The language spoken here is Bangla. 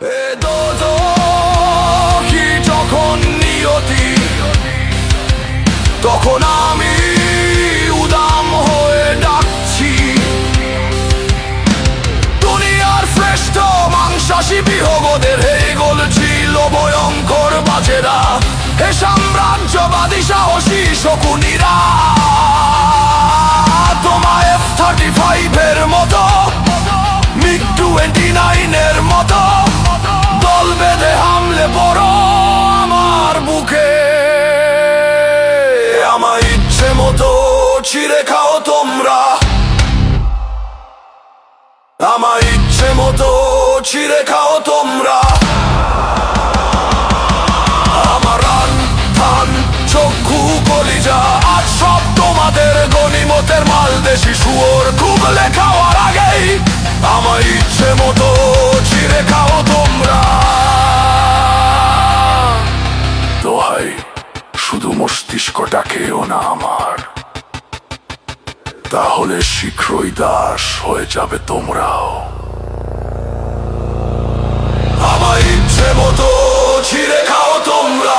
এ দোজখী যখন নিয়তি, তখন আমি উদাম হয়ে ডাকছি। দুনিয়ার শ্রেষ্ঠ মাংসাশী বিহগদের এই গোল ছিল ভয়ঙ্কর বাজেরা, হে সাম্রাজ্যবাদী সাহসী শকুনিরা। তোমায় F-35 এর মতো, MiG-29 এর মতো দল বেঁধে হামলে পড়ো আমার বুকে। আমার ইচ্ছে মতো ছিঁড়ে খাও তোমরা, আমার ইচ্ছে মতো ছিঁড়ে খাও তোমরা। আমার রান থান চক্ষু কলিজা আজ সব তোমাদের গনিমতের মাল। দেশি শুয়োর কুবলে খাওয়ার আগেই আমার ইচ্ছে মতো ছিঁড়ে খাও তোমরা। দোহাই, শুধু মস্তিষ্কটা খেও না আমার, তাহলে শীঘ্রই দাস হয়ে যাবে তোমরাও। আমার ইচ্ছে মতো ছিঁড়ে খাও তোমরা।